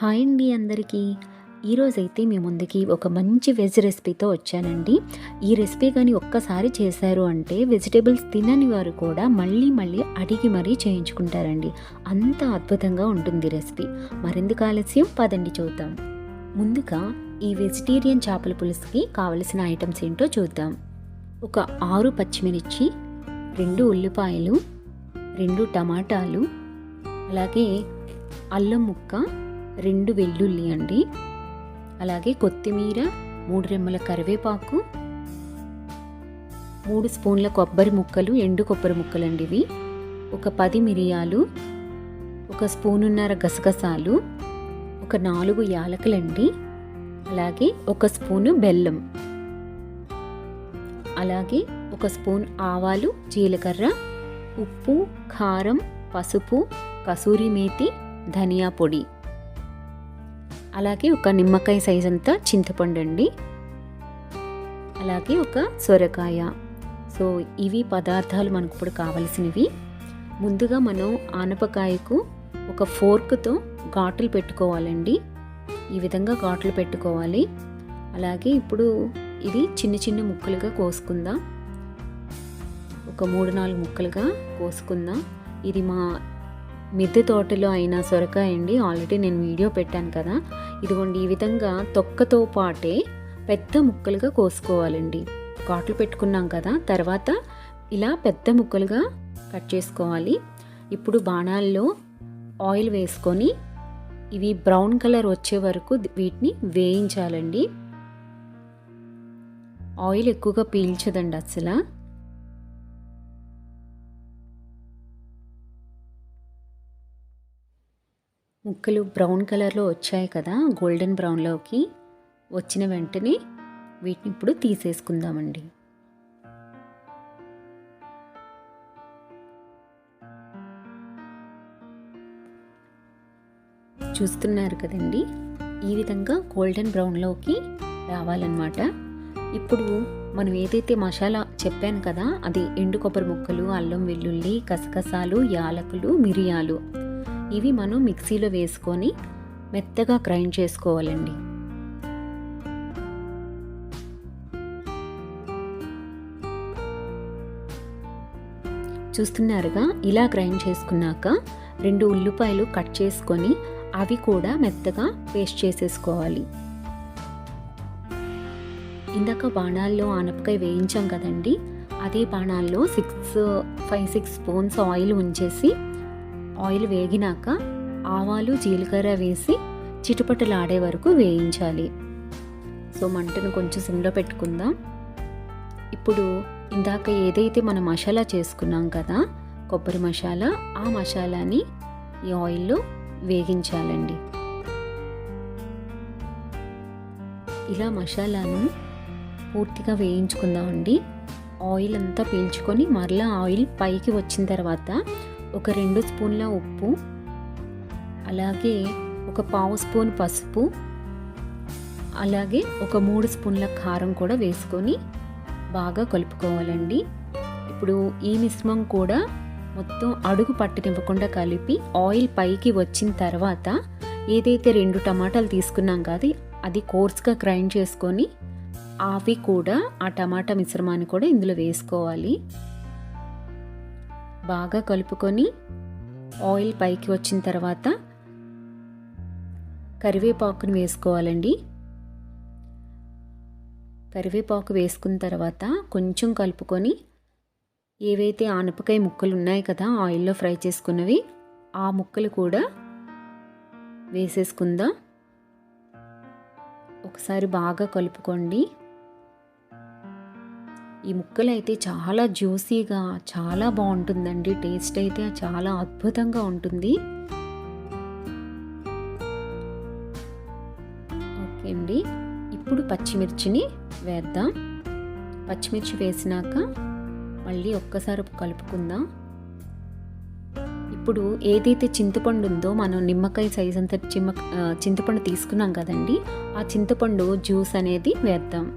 Hi అండి అందరికీ. ఈరోజైతే మీ ముందుకి ఒక మంచి వెజ్ రెసిపీతో వచ్చానండి. ఈ రెసిపీ కానీ ఒక్కసారి చేశారు అంటే వెజిటేబుల్స్ తినని వారు కూడా మళ్ళీ మళ్ళీ అడిగి మరీ చేయించుకుంటారండి. అంత అద్భుతంగా ఉంటుంది రెసిపీ. మరెందుకు ఆలస్యం, పదండి చూద్దాం. ముందుగా ఈ వెజిటేరియన్ చేపల పులుసుకి కావలసిన ఐటమ్స్ ఏంటో చూద్దాం. ఒక 6 పచ్చిమిర్చి, 2 ఉల్లిపాయలు, 2 టమాటాలు, అలాగే అల్లం ముక్క, 2 వెల్లుల్లి అండి, అలాగే కొత్తిమీర, 3 రెమ్మల కరివేపాకు, 3 స్పూన్ల కొబ్బరి ముక్కలు, ఎండు కొబ్బరి ముక్కలు అండి ఇవి, ఒక 10 మిరియాలు, 1 స్పూనున్నర గసగసాలు, ఒక 4 యాలకులండి, అలాగే 1 స్పూను బెల్లం, అలాగే 1 స్పూన్ ఆవాలు, జీలకర్ర, ఉప్పు, కారం, పసుపు, కసూరి మేతి, ధనియా పొడి, అలాగే ఒక నిమ్మకాయ సైజ్ అంతా చింతపండు అండి, అలాగే ఒక సొరకాయ. సో ఇవి పదార్థాలు మనకు ఇప్పుడు కావలసినవి. ముందుగా మనం ఆనపకాయకు ఒక ఫోర్క్తో ఘాటులు పెట్టుకోవాలండి. ఈ విధంగా ఘాటులు పెట్టుకోవాలి. అలాగే ఇప్పుడు ఇది చిన్న చిన్న ముక్కలుగా కోసుకుందాం. ఒక 3-4 ముక్కలుగా కోసుకుందాం. ఇది మా మిద్దె తోటలో అయిన సొరకాయ అండి. ఆల్రెడీ నేను వీడియో పెట్టాను కదా. ఇదిగోండి, ఈ విధంగా తొక్కతో పాటే పెద్ద ముక్కలుగా కోసుకోవాలండి. ఘాట్లు పెట్టుకున్నాం కదా, తర్వాత ఇలా పెద్ద ముక్కలుగా కట్ చేసుకోవాలి. ఇప్పుడు బాణాల్లో ఆయిల్ వేసుకొని ఇవి బ్రౌన్ కలర్ వచ్చే వరకు వీటిని వేయించాలండి. ఆయిల్ ఎక్కువగా పీల్చదండి అసలు. ముక్కలు బ్రౌన్ కలర్లో వచ్చాయి కదా, గోల్డెన్ బ్రౌన్లోకి వచ్చిన వెంటనే వీటిని ఇప్పుడు తీసేసుకుందామండి. చూస్తున్నారు కదండి, ఈ విధంగా గోల్డెన్ బ్రౌన్లోకి రావాలన్నమాట. ఇప్పుడు మనం ఏదైతే మసాలా చెప్పాను కదా, అది ఎండు కొబ్బరి ముక్కలు, అల్లం వెల్లుల్లి, గసగసాలు, యాలకులు, మిరియాలు, ఇవి మనం మిక్సీలో వేసుకొని మెత్తగా గ్రైండ్ చేసుకోవాలండి. చూస్తున్నారుగా, ఇలా గ్రైండ్ చేసుకున్నాక 2 ఉల్లిపాయలు కట్ చేసుకొని అవి కూడా మెత్తగా పేస్ట్ చేసేసుకోవాలి. ఇందాక బాణాల్లో ఆనపకాయ వేయించాం కదండి, అదే బాణాల్లో 5-6 స్పూన్స్ ఆయిల్ ఉంచేసి ఆయిల్ వేగినాక ఆవాలు, జీలకర్ర వేసి చిటపటలాడే వరకు వేయించాలి. సో మంటను కొంచెం సిమ్లో పెట్టుకుందాం. ఇప్పుడు ఇందాక ఏదైతే మనం మసాలా చేసుకున్నాం కదా, కొబ్బరి మసాలా, ఆ మసాలాని ఈ ఆయిల్లో వేగించాలండి. ఇలా మసాలాను పూర్తిగా వేయించుకుందామండి. ఆయిల్ అంతా పీల్చుకొని మరలా ఆయిల్ పైకి వచ్చిన తర్వాత ఒక 2 స్పూన్ల ఉప్పు, అలాగే ఒక 1/2 స్పూన్ పసుపు, అలాగే ఒక 3 స్పూన్ల కారం కూడా వేసుకొని బాగా కలుపుకోవాలండి. ఇప్పుడు ఈ మిశ్రమం కూడా మొత్తం అడుగు పట్టనివ్వకుండా కలిపి ఆయిల్ పైకి వచ్చిన తర్వాత ఏదైతే 2 టమాటాలు తీసుకున్నాం కదా, అది కోర్స్గా గ్రైండ్ చేసుకొని అవి కూడా ఆ టమాటా మిశ్రమాన్ని కూడా ఇందులో వేసుకోవాలి. బాగా కలుపుకొని ఆయిల్ పైకి వచ్చిన తర్వాత కరివేపాకుని వేసుకోవాలండి. కరివేపాకు వేసుకున్న తర్వాత కొంచెం కలుపుకొని ఏవైతే ఆనపకాయ ముక్కలు ఉన్నాయి కదా ఆయిల్లో ఫ్రై చేసుకున్నవి, ఆ ముక్కలు కూడా వేసేసుకుందాం. ఒకసారి బాగా కలుపుకోండి. ఈ ముక్కలు అయితే చాలా జ్యూసీగా, చాలా బాగుంటుందండి. టేస్ట్ అయితే చాలా అద్భుతంగా ఉంటుంది. ఓకే అండి, ఇప్పుడు పచ్చిమిర్చిని వేద్దాం. పచ్చిమిర్చి వేసినాక మళ్ళీ ఒక్కసారి కలుపుకుందాం. ఇప్పుడు ఏదైతే చింతపండు ఉందో, మనం నిమ్మకాయ సైజ్ అంత చింతపండు తీసుకున్నాం కదండి, ఆ చింతపండు జ్యూస్ అనేది వేద్దాం.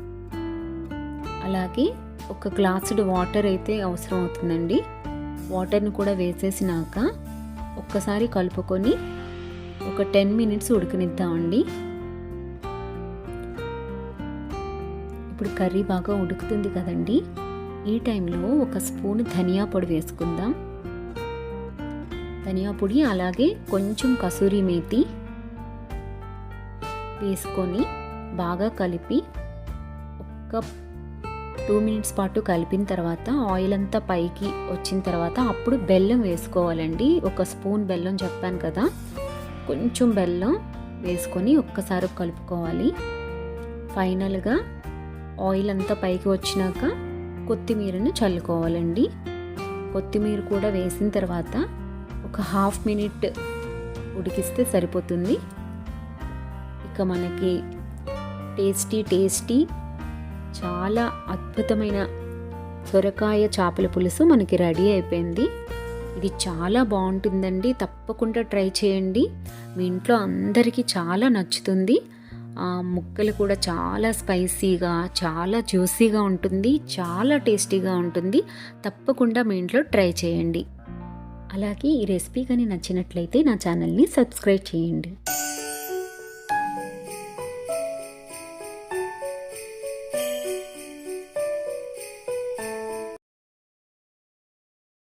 అలాగే ఒక గ్లాసుడు వాటర్ అయితే అవసరం అవుతుందండి. వాటర్ని కూడా వేసేసినాక ఒక్కసారి కలుపుకొని ఒక 10 మినిట్స్ ఉడకనిద్దామండి. ఇప్పుడు కర్రీ బాగా ఉడుకుతుంది కదండి. ఈ టైంలో ఒక స్పూన్ ధనియా పొడి వేసుకుందాం. ధనియా పొడి అలాగే కొంచెం కసూరి మేతి వేసుకొని బాగా కలిపి ఒక 2 మినిట్స్ పాటు కలిపిన తర్వాత ఆయిల్ అంతా పైకి వచ్చిన తర్వాత అప్పుడు బెల్లం వేసుకోవాలండి. ఒక స్పూన్ బెల్లం చెప్పాను కదా, కొంచెం బెల్లం వేసుకొని ఒక్కసారి కలుపుకోవాలి. ఫైనల్గా ఆయిల్ అంతా పైకి వచ్చినాక కొత్తిమీరను చల్లుకోవాలండి. కొత్తిమీర కూడా వేసిన తర్వాత ఒక 1/2 మినిట్ ఉడికిస్తే సరిపోతుంది. ఇక మనకి టేస్టీ చాలా అద్భుతమైన సొరకాయ చేపల పులుసు మనకి రెడీ అయిపోయింది. ఇది చాలా బాగుంటుందండి, తప్పకుండా ట్రై చేయండి. మీ ఇంట్లో అందరికీ చాలా నచ్చుతుంది. ముక్కలు కూడా చాలా స్పైసీగా, చాలా జ్యూసీగా ఉంటుంది, చాలా టేస్టీగా ఉంటుంది. తప్పకుండా మీ ఇంట్లో ట్రై చేయండి. అలాగే ఈ రెసిపీ కానీ నచ్చినట్లయితే నా ఛానల్ని సబ్స్క్రైబ్ చేయండి.